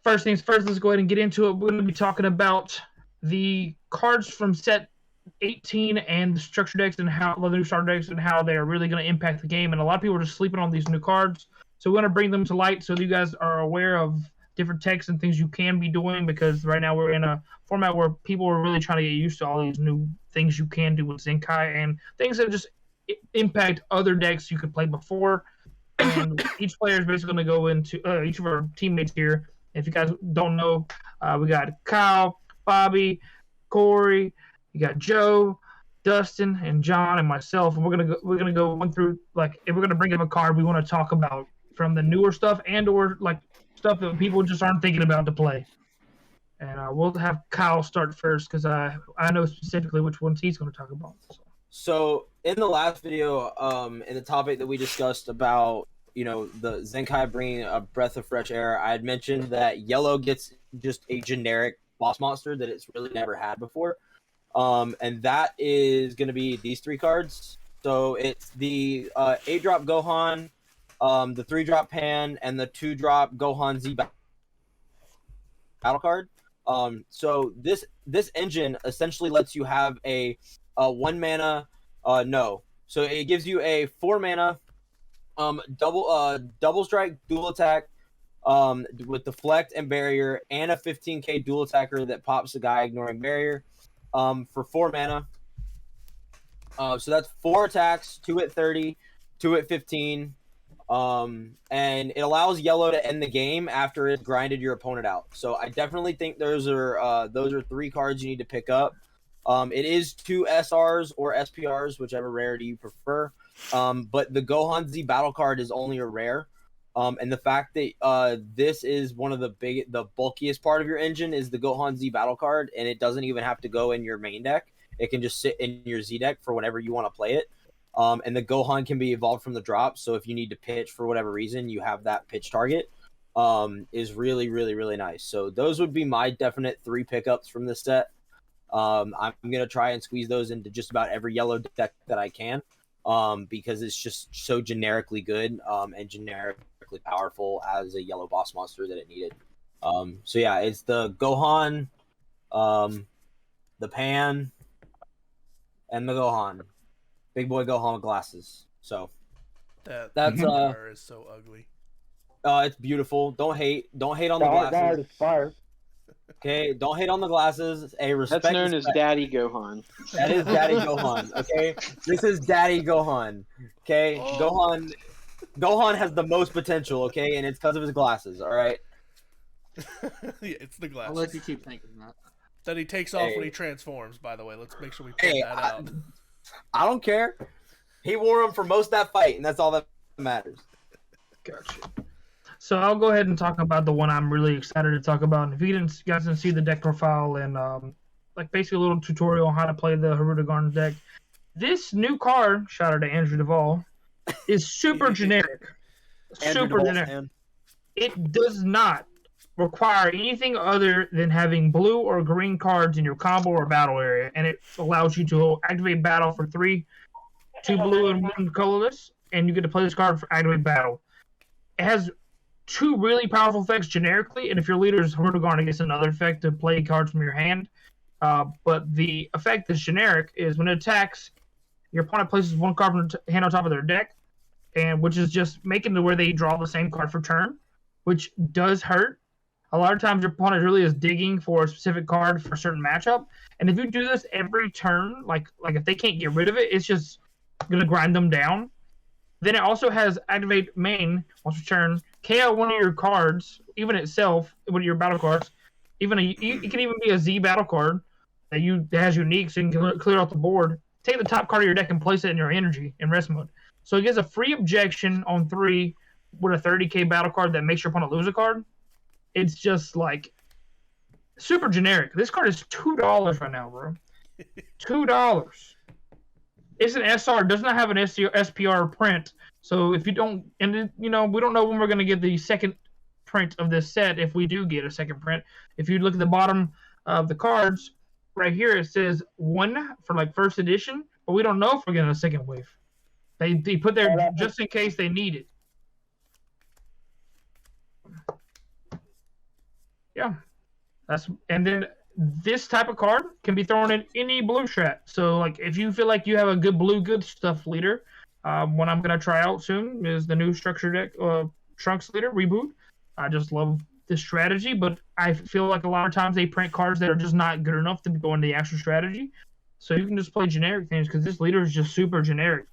first things first, let's go ahead and get into it. We're going to be talking about the cards from set 18 and the structure decks and how the new starter decks and how they are really going to impact the game. And a lot of people are just sleeping on these new cards. So we're going to bring them to light so you guys are aware of different techs and things you can be doing, because right now we're in a format where people are really trying to get used to all these new things you can do with Zenkai and things that just impact other decks you could play before. And each player is basically going to go into each of our teammates here. If you guys don't know, we got Kyle, Bobby, Corey, you got Joe, Dustin, and John, and myself. And we're gonna go one through, like, if we're gonna bring up a card we want to talk about from the newer stuff and or like stuff that people just aren't thinking about to play. And we'll have Kyle start first because I know specifically which ones he's going to talk about. So in the last video, in the topic that we discussed about, the Zenkai bringing a breath of fresh air, I had mentioned that yellow gets just a generic boss monster that it's really never had before. And that is going to be these three cards. So it's the 8-drop Gohan, the 3-drop Pan, and the 2-drop Gohan Z battle card. So this engine essentially lets you have a 1 mana so it gives you a 4 mana double strike dual attack with deflect and barrier, and a 15k dual attacker that pops the guy ignoring barrier for 4 mana. So that's 4 attacks, 2 at 30, 2 at 15. And it allows yellow to end the game after it's grinded your opponent out. So I definitely think those are 3 cards you need to pick up. It is 2 SRs or SPRs, whichever rarity you prefer. But the Gohan Z battle card is only a rare. And the fact that this is one of the bulkiest part of your engine is the Gohan Z battle card, and it doesn't even have to go in your main deck. It can just sit in your Z deck for whenever you want to play it. And the Gohan can be evolved from the drop, so if you need to pitch for whatever reason, you have that pitch target. Is really, really, really nice. So those would be my definite 3 pickups from this set. I'm going to try and squeeze those into just about every yellow deck that I can, because it's just so generically good and generically powerful as a yellow boss monster that it needed. So yeah, it's the Gohan, the Pan, and the Gohan. Big boy Gohan with glasses. So that's fire is so ugly. It's beautiful. Don't hate on the glasses. That is fire. Okay, don't hate on the glasses. Respect. That's known as Daddy Gohan. That is Daddy Gohan. Okay, this is Daddy Gohan. Okay, Gohan has the most potential. Okay, and it's because of his glasses. All right. Yeah, it's the glasses. I'll let you keep thinking that. That he takes off when he transforms. By the way, let's make sure we point that out. I don't care. He wore them for most of that fight, and that's all that matters. Gotcha. So I'll go ahead and talk about the one I'm really excited to talk about. And if you guys didn't see the deck profile and like basically a little tutorial on how to play the Garden deck, this new card, shout out to Andrew Duvall, is super generic. Super generic. It does not require anything other than having blue or green cards in your combo or battle area, and it allows you to activate battle for 3, 2 blue and 1 colorless, and you get to play this card for activate battle. It has 2 really powerful effects generically, and if your leader is Hurdagon, it gets another effect to play cards from your hand. But the effect that's generic is when it attacks, your opponent places 1 card from the hand on top of their deck, and which is just making it where they draw the same card for turn, which does hurt. A lot of times your opponent really is digging for a specific card for a certain matchup. And if you do this every turn, like if they can't get rid of it, it's just going to grind them down. Then it also has activate main once per turn. KO one of your cards, even itself, one of your battle cards. It can even be a Z battle card that has unique, so you can clear off the board. Take the top card of your deck and place it in your energy in rest mode. So it gives a free objection on 3 with a 30k battle card that makes your opponent lose a card. It's just like super generic. This card is $2 right now, bro. $2. It's an SR. It does not have an SPR print. So if you don't, and we don't know when we're going to get the second print of this set. If we do get a second print, if you look at the bottom of the cards, right here it says 1 for like first edition, but we don't know if we're getting a second wave. They put there just in case they need it. Yeah, and then this type of card can be thrown in any blue strat. So like if you feel like you have a good blue good stuff leader, what I'm gonna try out soon is the new structure deck Trunks leader reboot. I just love this strategy, but I feel like a lot of times they print cards that are just not good enough to go into the actual strategy. So you can just play generic things because this leader is just super generic.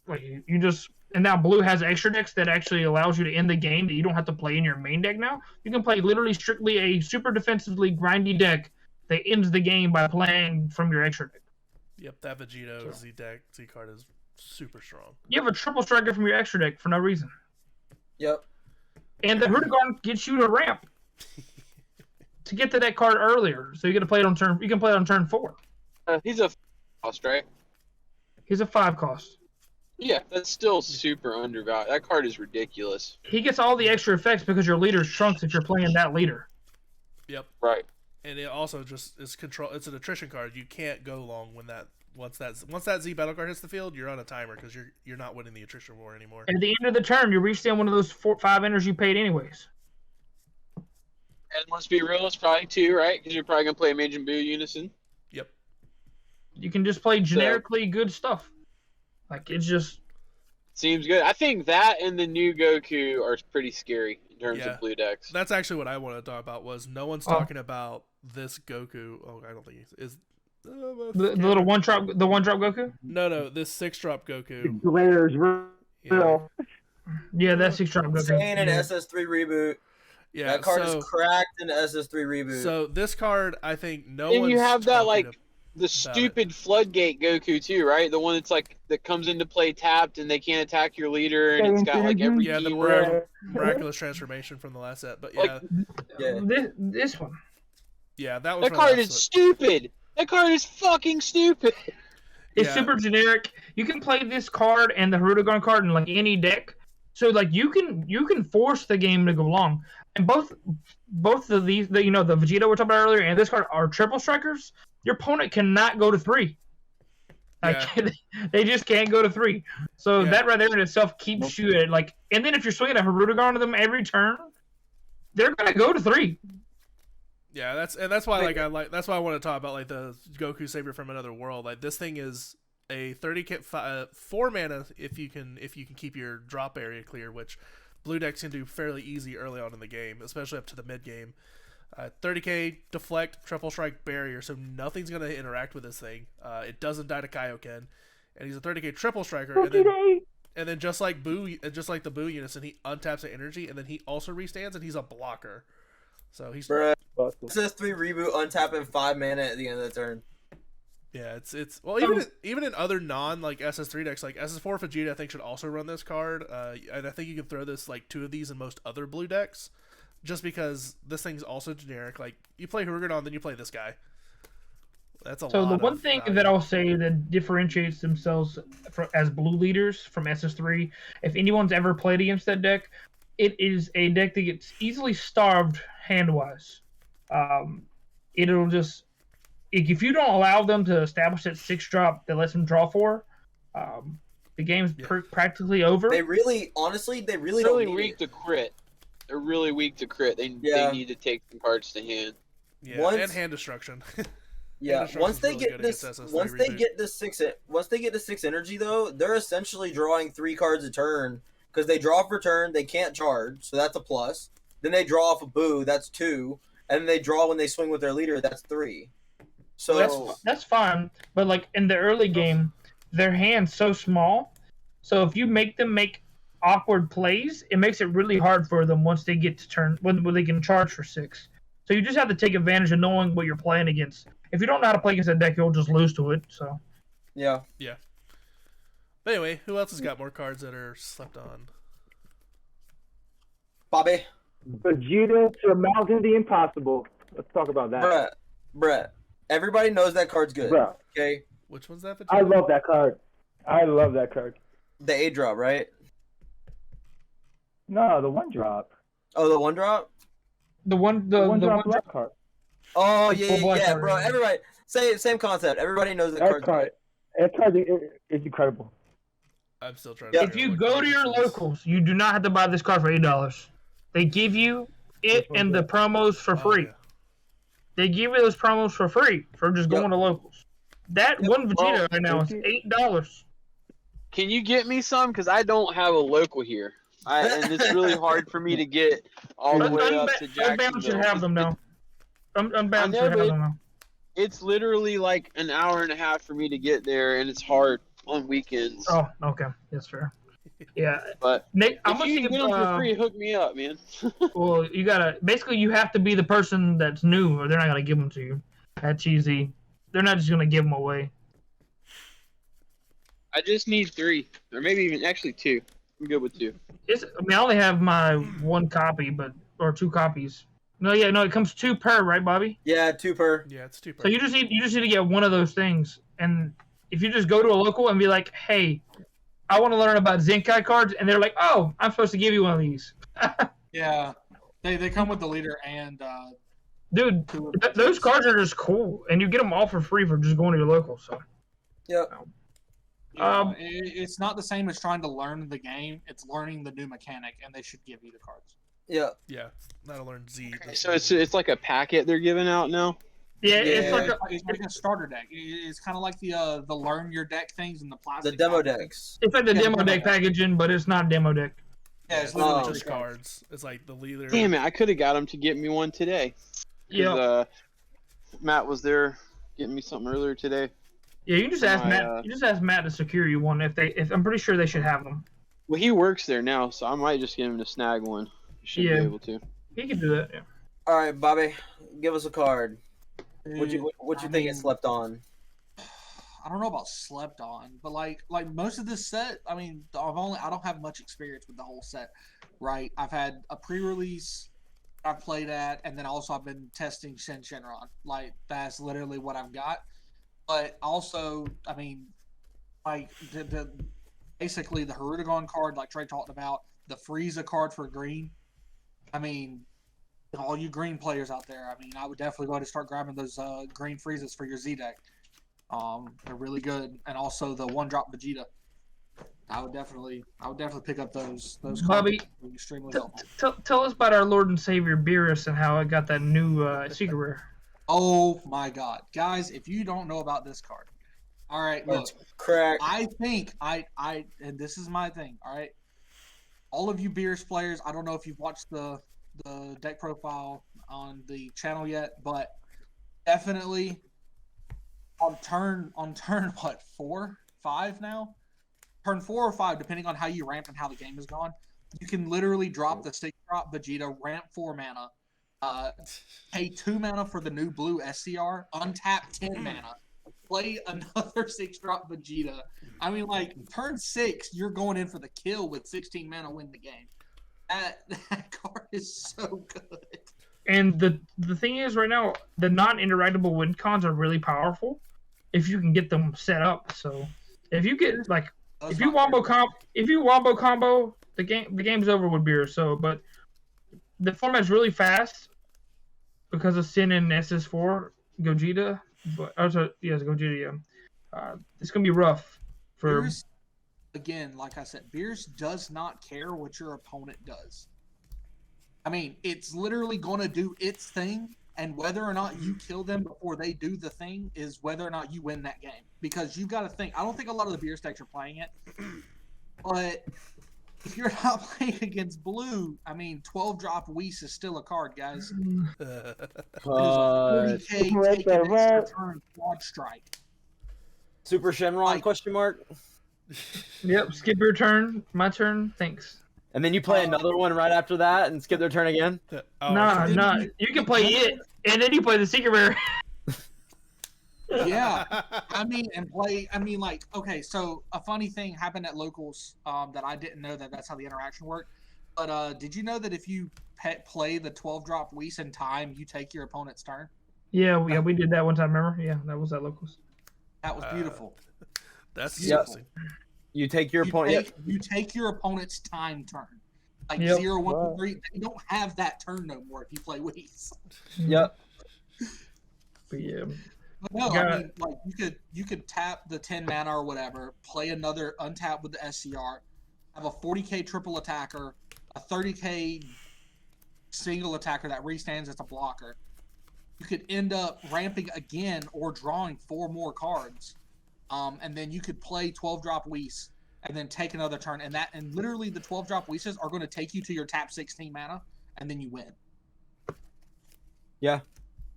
Like you just and now blue has extra decks that actually allows you to end the game that you don't have to play in your main deck now. You can play literally strictly a super defensively grindy deck that ends the game by playing from your extra deck. Yep, that Vegito Z card is super strong. You have a triple striker from your extra deck for no reason. Yep. And the Hurdigarn gets you to ramp to get to that card earlier, so you get to play it on turn. You can play it on turn 4. He's a cost, right? He's a 5 cost. Yeah, that's still super undervalued. That card is ridiculous. He gets all the extra effects because your leader's Trunks if you're playing that leader. Yep. Right. And it also just is control. It's an attrition card. You can't go long when once that Z battle card hits the field, you're on a timer because you're not winning the attrition war anymore. At the end of the turn, you reach down one of those 5 enters you paid anyways. And let's be real, it's probably 2, right? Because you're probably gonna play Mage and Boo Unison. Yep. You can just play generically good stuff. Like it's just seems good. I think that and the new Goku are pretty scary in terms of blue decks. That's actually what I wanted to talk about. Was no one's talking about this Goku? Oh, I don't think is the little one drop Goku. No, this 6-drop Goku. Glares real. Yeah, that 6-drop Goku. Insane in SS3 reboot. Yeah, that card is cracked in SS3 reboot. So this card, I think no and one's you have that like the about stupid floodgate Goku too, right? The one that's like that comes into play tapped and they can't attack your leader, and it's got like every the miraculous transformation from the last set. But yeah, this one. Yeah, that was that card is stupid. That card is fucking stupid. It's super generic. You can play this card and the Hurdigarn card in like any deck. So like you can force the game to go long. And both of these, the Vegeta we talked about earlier and this card are triple strikers. Your opponent cannot go to 3. Like they just can't go to 3. So that right there in itself keeps you at like. And then if you're swinging a Hurdigarn to them every turn, they're gonna go to 3. Yeah, that's why that's why I want to talk about like the Goku Saber from Another World. Like this thing is a 4 mana if you can keep your drop area clear, which blue decks can do fairly easy early on in the game, especially up to the mid game. 30k deflect, triple strike, barrier, so nothing's gonna interact with this thing. It doesn't die to Kaioken, and he's a 30k triple striker. And then just like the Boo Unison, he untaps the energy, and then he also restands, and he's a blocker. So he's SS3 reboot untap in 5 mana at the end of the turn. Yeah, it's well even in other non like SS3 decks like SS4 Vegeta I think should also run this card. And I think you can throw this like 2 of these in most other blue decks, just because this thing's also generic. Like you play Hurrigan, then you play this guy. That's a lot. So the one thing value that I'll say that differentiates themselves as blue leaders from SS3, if anyone's ever played against that deck, it is a deck that gets easily starved hand-wise. It'll just if you don't allow them to establish that 6-drop that lets them draw 4, the game's practically over. They really don't weak to crit. They're really weak to crit. They need to take some cards to hand. Yeah, and hand destruction. Yeah, once they get this 6 energy though, they're essentially drawing 3 cards a turn because they draw for turn, they can't charge, so that's a plus. Then they draw off a Boo, that's 2, and then they draw when they swing with their leader, that's 3. So that's fine, but like in the early game, their hand's so small, so if you make them make awkward plays, it makes it really hard for them once they get to turn when they can charge for 6. So you just have to take advantage of knowing what you're playing against. If you don't know how to play against that deck, you'll just lose to it. So yeah. But anyway, who else has got more cards that are slept on? Bobby. Vegeta surmounting the impossible. Let's talk about that. Brett. Everybody knows that card's good. Bruh. Okay. Which one's that? I love that card. The 8-drop, right? No, the 1-drop. Oh, the 1-drop? The one drop card. Oh yeah, bro. Everybody, same concept. Everybody knows that card. That card is incredible. I'm still trying. If you go to your locals, you do not have to buy this card for $8. They give you it and the promos for free. Yeah. They give you those promos for free for just going to locals. That one Vegeta right now is $8. Can you get me some? Because I don't have a local here. And it's really hard for me to get all the way up to Jacksonville. Unbound should have them now. Unbound should have them now. It's literally like an hour and a half for me to get there, and it's hard on weekends. Oh, okay. That's fair. Yeah. But Nick, I'm if gonna you see can get them for free, hook me up, man. Well, you gotta you have to be the person that's new, or they're not gonna give them to you. That cheesy. They're not just gonna give them away. I just need 3, or maybe even actually 2. I'm good with 2. I only have my 1 copy, or 2 copies. No, it comes 2 per, right, Bobby? Yeah, 2 per. Yeah, it's 2 per. So you just need to get one of those things, and if you just go to a local and be like, "Hey, I want to learn about Zenkai cards," and they're like, "Oh, I'm supposed to give you one of these." Yeah, they come with the leader and. Dude, those cards are just cool, and you get them all for free for just going to your local. So. Yep. It's not the same as trying to learn the game. It's learning the new mechanic, and they should give you the cards. Yeah. Yeah. That'll learn Z. So it's like a packet they're giving out now. Yeah, it's like a starter deck. It's kind of like the learn your deck things and the plastic. The demo packaging. decks. It's like the demo deck packaging, but it's not a demo deck. Yeah, it's literally just cards. It's like the leader. Damn it! I could have got him to get me one today. Yeah. Matt was there getting me something earlier today. Yeah, you just ask Matt. You just ask Matt to secure you one. If I'm pretty sure they should have them. Well, he works there now, so I might just get him to snag one. He should be able to. He can do that. Yeah. All right, Bobby, give us a card. What you think it slept on? I don't know about slept on, but like most of this set, I mean, I don't have much experience with the whole set, right? I've had a pre-release I've played at, and then also I've been testing Shenron. Like that's literally what I've got. But also, I mean, like basically the Hirudegarn card, like Trey talked about, the Frieza card for green. I mean, all you green players out there, I mean, I would definitely go ahead and start grabbing those green Friezas for your Z deck. They're really good, and also the 1-drop Vegeta. I would definitely pick up those cards. Bobby, extremely helpful. Tell us about our Lord and Savior Beerus and how it got that new secret rare. Oh my God, guys! If you don't know about this card, all right, look, crack. I think and this is my thing. All right, all of you Beerus players, I don't know if you've watched the deck profile on the channel yet, but definitely on turn what 4, 5 now, turn 4 or 5, depending on how you ramp and how the game has gone, you can literally drop the 6-drop Vegeta, ramp 4 mana. Pay 2 mana for the new blue SCR, untap 10 mana, play another 6-drop Vegeta. I mean, like, turn 6, you're going in for the kill with 16 mana, win the game. That card is so good. And the thing is, right now, the non-interactable WindCons are really powerful if you can get them set up. So if you get if you wombo combo, the game's over with Beerus. So, but the format's really fast because of Sin and SS4 Gogeta. But also, yes, Gogeta. Yeah. It's gonna be rough for. Beerus, again, like I said, Beerus does not care what your opponent does. I mean, it's literally going to do its thing, and whether or not you kill them before they do the thing is whether or not you win that game. Because you've got to think. I don't think a lot of the Beerus decks are playing it, but if you're not playing against blue, I mean, 12-drop Whis is still a card, guys. 40K taking extra turn quad strike. Super Shenron question mark. Yep, skip your turn. My turn. Thanks. And then you play another one right after that and skip their turn again? No. You can play it, and then you play the secret rare. Yeah. I mean, like, okay, so a funny thing happened at locals that I didn't know that's how the interaction worked. But did you know that if you play the 12-drop Whis in time, you take your opponent's turn? Yeah, we did that one time, remember? Yeah, that was at locals. That was beautiful. That's disgusting. You take your opponent. You take your opponent's time turn. Like 0, 1, 3. They don't have that turn no more if you play Whis. Yep. But yeah. But no, I mean, like you could tap the 10 mana or whatever, play another untap with the SCR, have a 40k triple attacker, a 30k single attacker that restands as a blocker, you could end up ramping again or drawing 4 more cards. And then you could play 12-drop Whis and then take another turn. And literally the 12-drop Whis are going to take you to your tap 16 mana, and then you win. Yeah.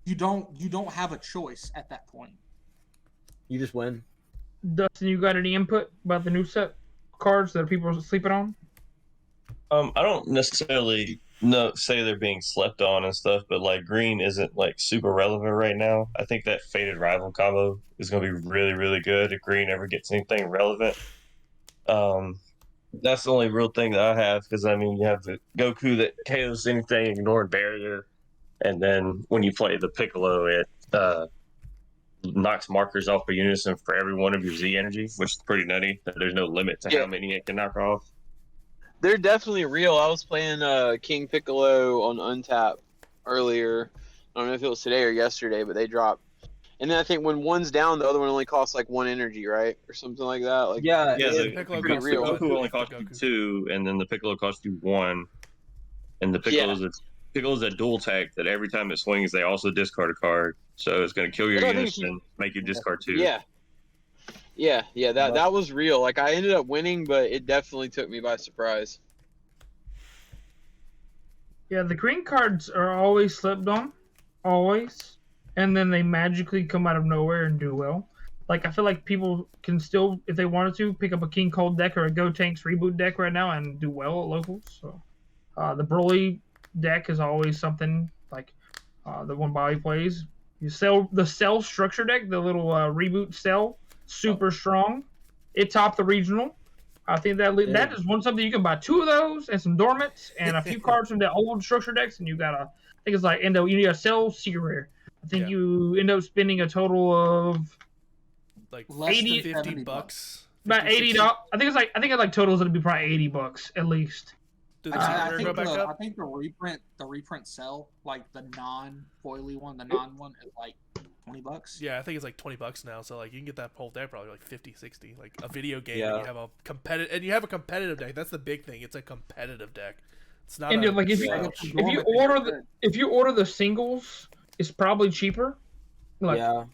You don't have a choice at that point. You just win. Dustin, you got any input about the new set cards that people are sleeping on? I don't necessarily say they're being slept on and stuff, but like green isn't like super relevant right now. I think that Fated Rival combo is going to be really, really good if green ever gets anything relevant. That's the only real thing that I have, because I mean you have the Goku that KOs anything, ignoring barrier, and then when you play the Piccolo, it knocks markers off per unison for every one of your Z energy, which is pretty nutty. That there's no limit to how many it can knock off. They're definitely real. I was playing King Piccolo on Untapped earlier. I don't know if it was today or yesterday, but they dropped. And then I think when one's down, the other one only costs like 1 energy, right, or something like that. Like the Piccolo Goku, costs real. Goku only costs you 2, and then the Piccolo costs you 1. And the Piccolo's a dual tech that every time it swings, they also discard a card. So it's going to kill your units and make you discard 2. Yeah. That was real. Like I ended up winning, but it definitely took me by surprise. Yeah, the green cards are always slept on, always, and then they magically come out of nowhere and do well. Like I feel like people can still, if they wanted to, pick up a King Cold deck or a Go Tanks Reboot deck right now and do well at locals. So the Broly deck is always something like the one Bobby plays. You sell the Cell Structure deck, the little Reboot Cell, super strong. It topped the regional. I think that is something you can buy 2 of those and some Dormants and a few cards from the old Structure decks, and you got I think it's like you need a Cell Secret Rare. I think you end up spending a total of like less 80 than $50 bucks. about $80. I think it's like totals it'll be probably $80 at least. Did the I Secret Rare think go back up? I think the reprint Cell, like the non-foily one, the non one is like $20. Yeah, I think it's like $20 now. So like you can get that whole deck probably like 50, 60. Like a video game, and you have a competitive deck. That's the big thing. It's a competitive deck. It's not. And like if you order the singles, it's probably cheaper. Like,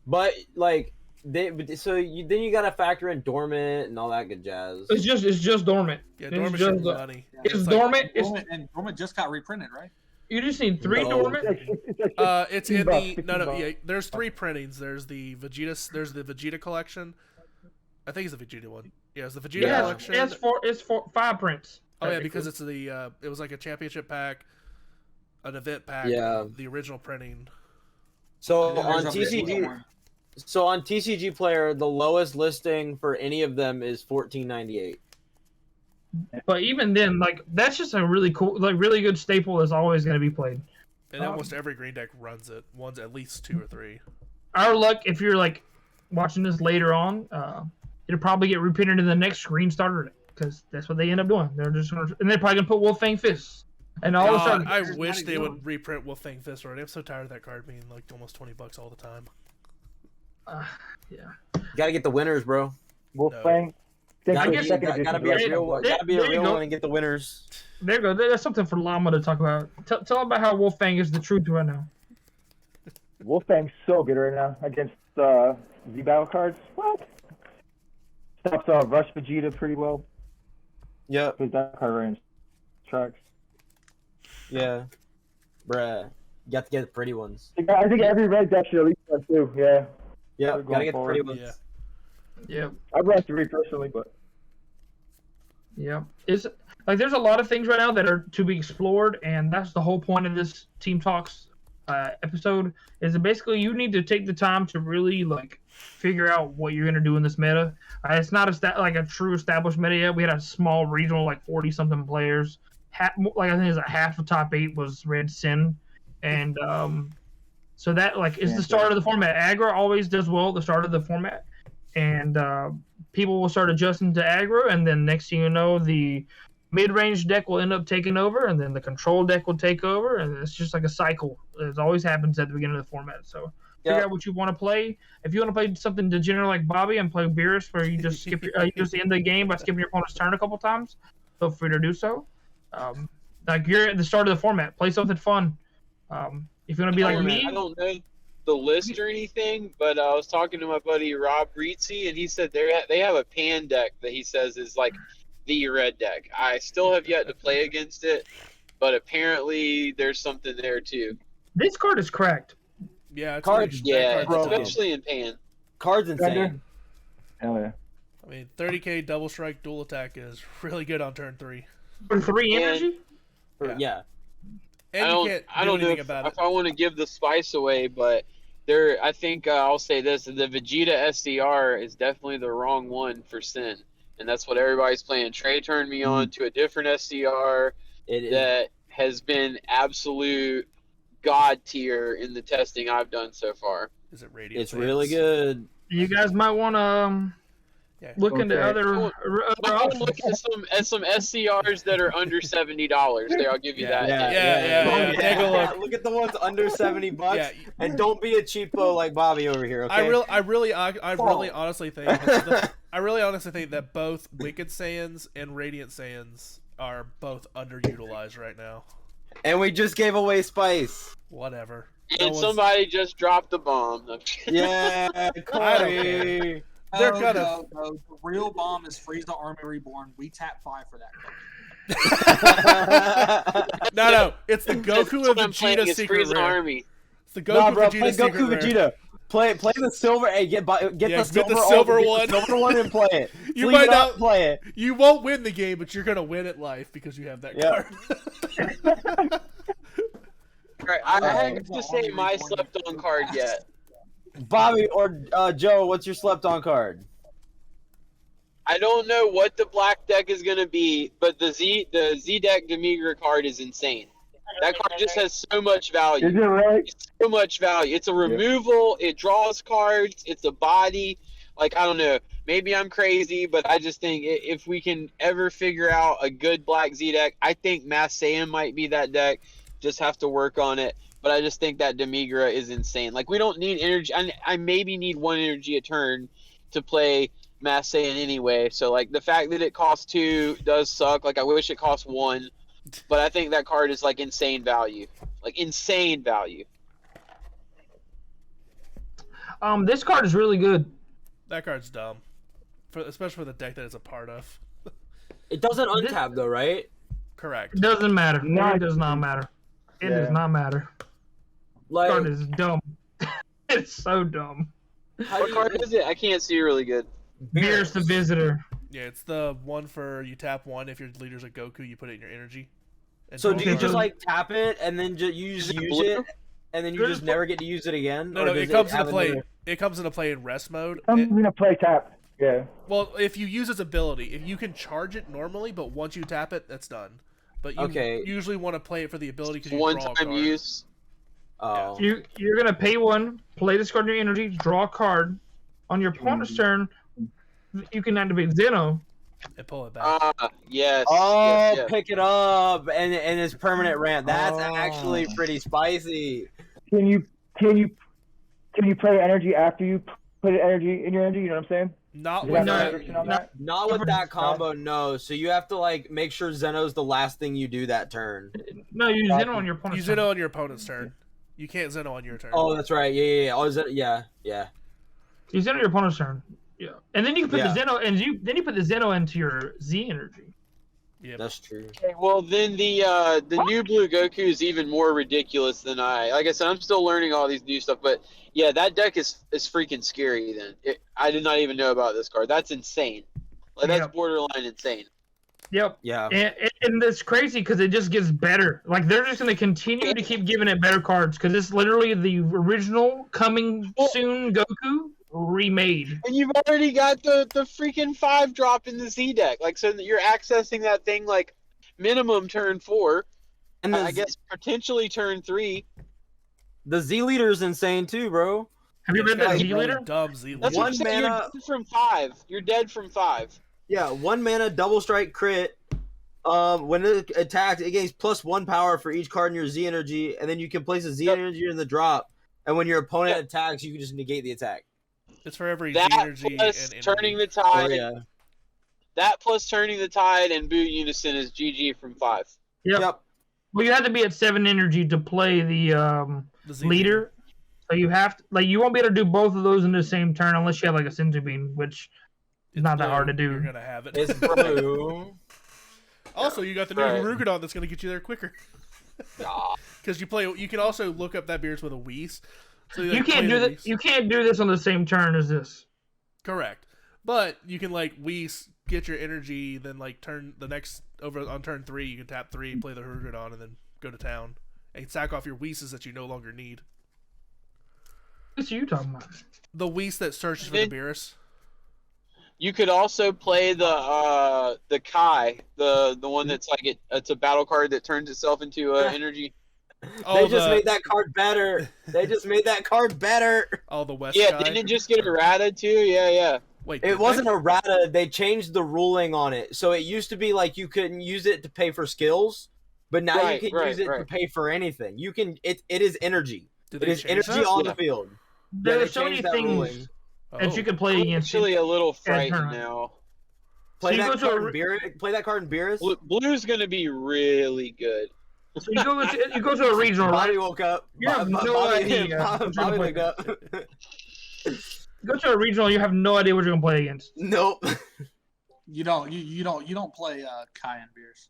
but like then you gotta factor in dormant and all that good jazz. It's just dormant. Yeah, dormant should be money. It's dormant. And dormant just got reprinted, right? You just need 3 dormant. It's in the Yeah. There's 3 printings. There's the Vegeta. There's the Vegeta collection. I think it's the Vegeta one. Yeah, it's the Vegeta collection. It's 5 prints. Oh yeah, because it's the it was like a championship pack, an event pack. The original printing. So on TCG Player, the lowest listing for any of them is $14.98. But even then, like that's just a really cool, like really good staple that's always going to be played. And almost every green deck runs it. One's at least 2 or 3. Our luck, if you're like watching this later on, it'll probably get reprinted in the next green starter deck because that's what they end up doing. They're just and they're probably gonna put Wolfang Fists. And all of a sudden, I wish they would reprint Wolfang Fist already. I'm so tired of that card being like almost $20 all the time. Yeah. You gotta get the winners, bro. Wolfang. Gotta be a real one and get the winners. There you go. That's something for Llama to talk about. Tell them about how Wolfang is the truth right now. Wolfang's so good right now against Z-Battle cards. What? Stops Rush Vegeta pretty well. Yeah. Because that card range tracks. Yeah. Bruh. You got to get the pretty ones. I think every red deck should at least have 2, yeah. Yeah, gotta get the pretty ones. Yeah. I'd like to read personally, but yeah, it's like there's a lot of things right now that are to be explored, and that's the whole point of this Team Talks episode. Is that basically you need to take the time to really like figure out what you're gonna do in this meta. It's not like a true established meta yet. We had a small regional, like 40 something players. Like I think it's half the top 8 was Red Sin, and so that like is the start of the format. Aggro always does well at the start of the format. And people will start adjusting to aggro, and then next thing you know, the mid-range deck will end up taking over, and then the control deck will take over, and it's just like a cycle. It always happens at the beginning of the format. So figure out what you want to play. If you want to play something degenerate like Bobby and play Beerus, where you just skip you just end the game by skipping your opponent's turn a couple times, feel free to do so. Like you're at the start of the format. Play something fun. If you want to be like me, I don't know the list or anything, but I was talking to my buddy Rob Reetzy, and he said they have a pan deck that he says is like the red deck. I still have yet to play against it, but apparently there's something there too. this card is cracked. Yeah, it's Cards, that card's dumb. especially in pan. Card's insane. Hell yeah. I mean, 30k double strike dual attack is really good on turn 3. For 3 energy. Yeah. And you can't I do don't know anything if about it. I want to give the spice away, but I think I'll say this: the Vegeta SDR is definitely the wrong one for Sin, and that's what everybody's playing. Trey turned me on to a different SDR that has been absolute god tier in the testing I've done so far. Is it Radiant? It's really good. You guys might want to look into other I'll options. look at some SCRs that are under $70. There, I'll give you that. Yeah. Take a look. Look at the ones under $70, Yeah. and don't be a cheapo like Bobby over here. Okay. I really honestly think that both Wicked Saiyans and Radiant Saiyans are both underutilized right now. And we just gave away Spice. Whatever. And somebody just dropped the bomb. Yeah, I don't Corey. They're No, gonna- no. The real bomb is Frieza Army Reborn. We tap 5 for that card. No, it's the Goku That's and what I'm playing Vegeta is secret Frieza rare. Army. It's the Goku Nah, bro, Vegeta play secret Goku rare. Vegeta. Play the silver. Hey, get the silver one. Get the silver one and play it. You Sleeve might it up, not- play it. You won't win the game, but you're gonna win at life because you have that Yeah. card. Right, I haven't to say my slept on card yet. Bobby or Joe, what's your slept on card? I don't know what the black deck is gonna be, but the Z deck Demigra card is insane. That card just has so much value. Is it right? It's so much value. It's a removal. It draws cards. It's a body. Like, I don't know. Maybe I'm crazy, but I just think if we can ever figure out a good black Z deck, I think Mass Saiyan might be that deck. Just have to work on it. But I just think that Demigra is insane. Like, we don't need energy. I maybe need 1 energy a turn to play Mass Saiyan anyway. So, like, the fact that it costs 2 does suck. Like, I wish it cost 1. But I think that card is, like, insane value. Like, insane value. This card is really good. That card's dumb, especially for the deck that it's a part of. It doesn't untap though, right? Correct. It doesn't matter. No. It does not matter. It Yeah. does not matter. Like, This card is dumb. It's so dumb. What card is it? I can't see really good. Beerus the Visitor. Yeah, it's the one for you tap 1 if your leader's a Goku, you put it in your energy. And so draw do a you card. just like tap it and then you just Is it use blue? it, and then you just never get to use it again? No, Or no, does it comes have into play. another- It comes into play in rest mode. I'm gonna play tap. Yeah. Well, if you use its ability, if you can charge it normally, but once you tap it, that's done. But you usually want to play it for the ability because you One draw a time card. use. Oh. You're gonna pay 1, play this card in your energy, draw a card. On your opponent's turn, you can activate Zeno. And pull it back. Yes. Oh, yes, yes. pick it up and it's permanent ramp. That's actually pretty spicy. Can you play energy after you put energy in your energy? You know what I'm saying? Not Is with that that. restriction on that? Not with that combo, no. So you have to like make sure Zeno's the last thing you do that turn. No, you use Zeno on your opponent's Use turn. Zeno on your opponent's turn. You can't Zeno on your turn. Oh, that's right. Yeah. Oh, is that? Yeah. You Zeno your opponent's turn. Yeah. And then you can put Yeah. the Zeno and then you put the Zeno into your Z energy. Yep. That's true. Okay, well, then the new Blue Goku is even more ridiculous than like I said, I'm still learning all these new stuff, but yeah, that deck is freaking scary. Then I did not even know about this card. That's insane. Like that's Yep. borderline insane. Yep. Yeah. And it's crazy because it just gets better. Like they're just gonna continue to keep giving it better cards because it's literally the original coming soon Goku remade. And you've already got the freaking 5 drop in the Z deck. Like, so that you're accessing that thing like minimum turn 4. And I guess potentially turn 3. the Z leader is insane too, bro. Have you read that Z Really leader? dumb Z That's leader. what One I'm saying. mana- You're dead from 5. You're dead from 5. Yeah, 1 mana double strike crit. When it attacks, it gains +1 power for each card in your Z energy, and then you can place a Z energy in the drop. And when your opponent attacks, you can just negate the attack. It's for every That Z energy plus and turning energy. the tide. Oh yeah. That plus turning the tide and boot unison is GG from 5. Yep. Well, you have to be at 7 energy to play the The leader. So you have to, like, you won't be able to do both of those in the same turn unless you have like a Senzu Bean, which is not that hard to do. You're gonna have it. It's blue. Also, you got the new Right. Harugadon that's gonna get you there quicker. Because you can also look up that Beerus with a Whis. So You can't do that. You can't do this on the same turn as this. Correct, but you can like Whis, get your energy, then like turn the next over on turn 3. You can tap 3, play the Harugadon, and then go to town and sack off your Whis that you no longer need. What are you talking about? The Whis that searches for the Beerus. You could also play the Kai, the one that's like it's a battle card that turns itself into energy. They just made that card better. They just made that card better. Oh, the West Yeah, guy? didn't it just get errata too? Yeah. Wait, It wasn't errata. They changed the ruling on it. So it used to be like you couldn't use it to pay for skills, but now you can use it to pay for anything. You can. It is energy. Did It they is change energy that? on the field. There they are so many changed that things ruling. that you could play I'm against. actually a little frightened turn. now. Play So you that go to card in Beerus. Play that card in Beerus. Blue's gonna be really good. So you go to a regional, Bobby right? woke up. You have no idea what you're Bobby gonna woke up. Go to a regional, you have no idea what you're gonna play against. Nope. You don't play Kai and Beerus.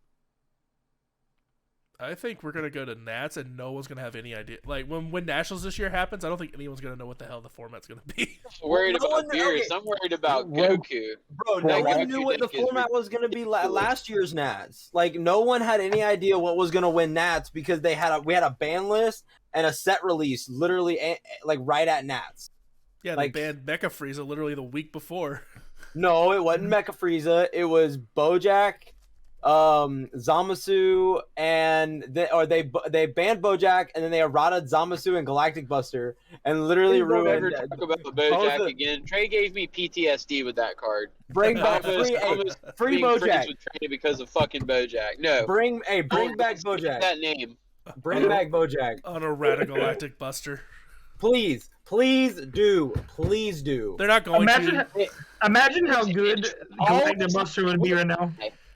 I think we're gonna go to Nats, and no one's gonna have any idea. Like when Nationals this year happens, I don't think anyone's gonna know what the hell the format's gonna be. I'm worried No about one- Beerus. okay. I'm worried about Well, Goku. Bro, Well, no one Goku knew what the deck is format was going to be ridiculous. last year's Nats. Like, no one had any idea what was going to win Nats because we had a ban list and a set release literally like right at Nats. Yeah, Like- they banned Mecha Frieza literally the week before. No, it wasn't Mecha Frieza. It was Bojack, Zamasu, and they banned Bojack, and then they errata Zamasu and Galactic Buster, and literally Don't ever ruined. talk about the both Bojack of- again. Trey gave me PTSD with that card. Bring back I was free almost free being friends Bojack. with Trey because of fucking Bojack. No, Bring back Skip Bojack. that name. Bring back Bojack. On a Radical Galactic Buster. Please do. They're not going to. Imagine how good Galactic Buster would be right now.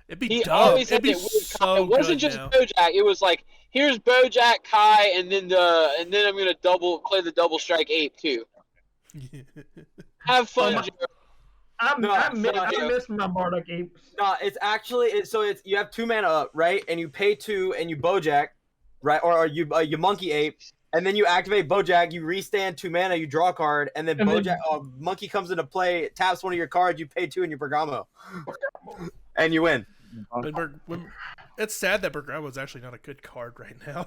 It'd be He dumb. always It'd had be that weird so it wasn't good just now. Bojack. It was like, here's Bojack, Kai, and then I'm gonna play the double strike ape too. Have fun, Oh my- Joe. I Joe. miss my Bardock apes. No, it's you have 2 mana up, right? And you pay 2 and you Bojack, right? Or you monkey ape, and then you activate Bojack, you restand 2 mana, you draw a card, and then And then- Bojack monkey comes into play, taps one of your cards, you pay 2 and you Bergamo. And you win. It's sad that Bergamo is actually not a good card right now.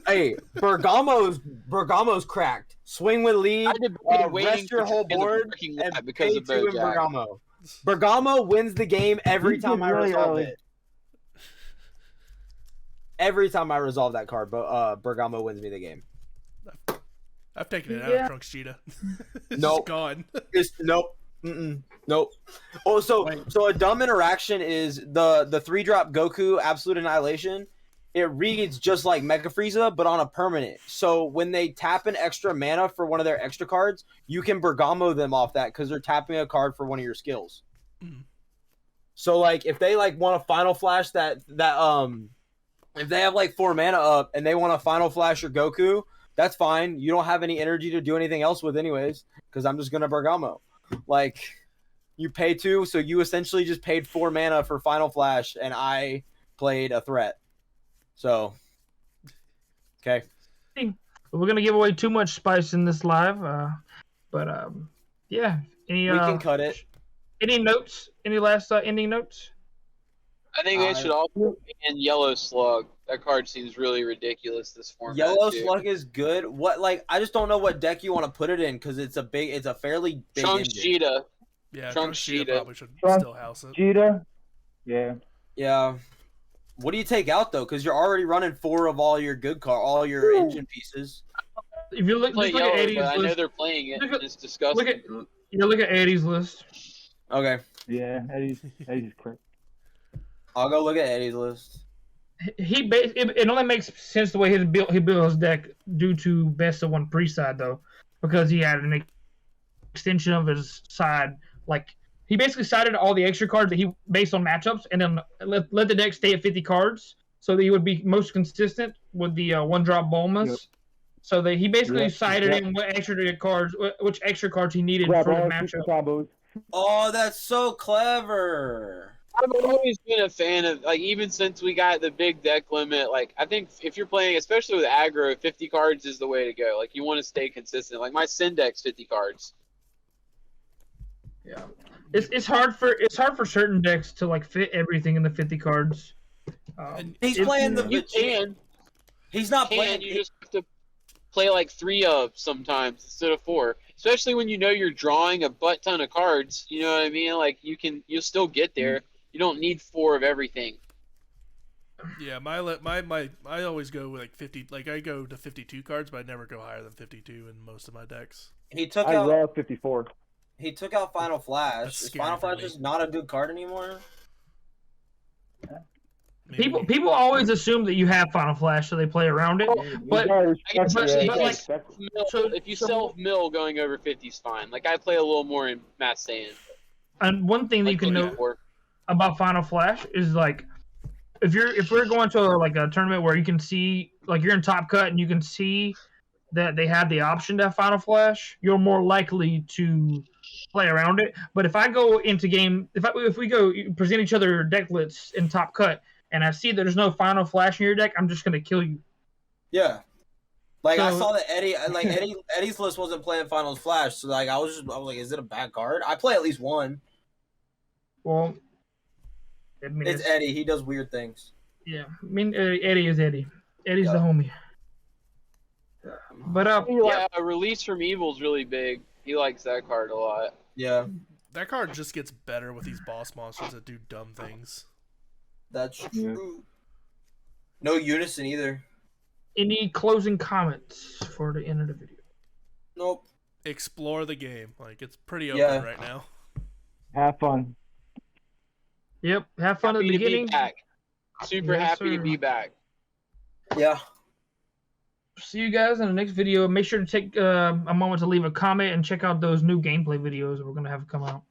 Hey, Bergamo's cracked. Swing with lead, I debated waiting rest your for whole Trey in the board, parking and lot because pay of 2 in Bojack. Bergamo. Bergamo wins the game every He time did I really resolve early. it. Every time I resolve that card, Bergamo wins me the game. I've taken it out Yeah. of Trunks Cheetah. It's Nope. gone. Nope. Nope. Oh, so a dumb interaction is the 3-drop Goku Absolute Annihilation. It reads just like Mecha Frieza, but on a permanent. So when they tap an extra mana for one of their extra cards, you can Bergamo them off that because they're tapping a card for one of your skills. Mhm. So like if they like want to Final Flash that if they have like 4 mana up and they want to Final Flash your Goku, that's fine. You don't have any energy to do anything else with anyways, because I'm just gonna Bergamo. Like, you pay 2, so you essentially just paid 4 mana for Final Flash, and I played a threat. So, okay. We're gonna give away too much spice in this live, but yeah. Any We can cut it. Any notes? Any last ending notes? I think they should also ban Yellow Slug. That card seems really ridiculous this format. Yellow too. Slug is good. I just don't know what deck you want to put it in because it's a fairly big Trunks engine. Cheetah. Yeah, Trunks Trunks Cheetah Cheetah. probably should Trunks still house it. Cheetah. Yeah. Yeah. What do you take out though? Because you're already running 4 of all your all your engine pieces. If you look, Play just look at Yellow, Eddie's but I know list. they're playing it. Look at- And it's disgusting. Look at Eddie's list. Okay, Yeah. Eddie's quick. I'll go look at Eddie's list. It only makes sense the way he built his deck due to best of one pre-side though, because he had an extension of his side. Like he basically sided all the extra cards that he based on matchups, and then let the deck stay at 50 cards. so that he would be most consistent with the one-drop Bulmas. Yep. So that he basically Yep. cited Yep. in which extra cards he needed Grab for the all matchup. combos. Oh, that's so clever. I've always been a fan of, like, even since we got the big deck limit, like, I think if you're playing, especially with aggro, 50 cards is the way to go. Like, you want to stay consistent. Like, my Sin deck's 50 cards. Yeah, it's hard for certain decks to like fit everything in the 50 cards. He's playing the You can. He's not playing. You just have to play like 3 of sometimes instead of 4. Especially when you know you're drawing a butt ton of cards. You know what I mean? Like, you'll still get there. You don't need 4 of everything. Yeah, I always go with like 50. Like I go to 52 cards, but I never go higher than 52 in most of my decks. He took I out. love 54. He took out Final Flash. That's Is scary Final for Flash me. just not a good card anymore? Maybe. People always assume that you have Final Flash, so they play around it. But Especially but, like, if you self-mill going over 50 is fine. Like, I play a little more in Mass Saiyan. and one thing that you can know about Final Flash is like if we're going to like a tournament where you can see like you're in Top Cut and you can see that they have the option to have Final Flash, you're more likely to play around it. But if I go into game, if we go present each other deck lists in Top Cut, and I see that there's no Final Flash in your deck, I'm just gonna kill you. Yeah. Like I So- saw that Eddie's list wasn't playing Final Flash, so like I was like, is it a bad card? I play at least one. Well, I mean, It's Eddie. He does weird things. yeah. I mean, Eddie is Eddie. Eddie's Yeah. the homie. But Yeah, a Release from Evil's really big. He likes that card a lot. Yeah, That card just gets better with these boss monsters that do dumb things. that's true. No unison either. any closing comments for the end of the video? Nope. Explore the game. Like it's pretty open Yeah. right now. Have fun. Yep. Have fun at Happy the to be beginning. back. Super Yes, happy sir. to be back. Yeah. See you guys in the next video. Make sure to take a moment to leave a comment and check out those new gameplay videos that we're gonna have come out.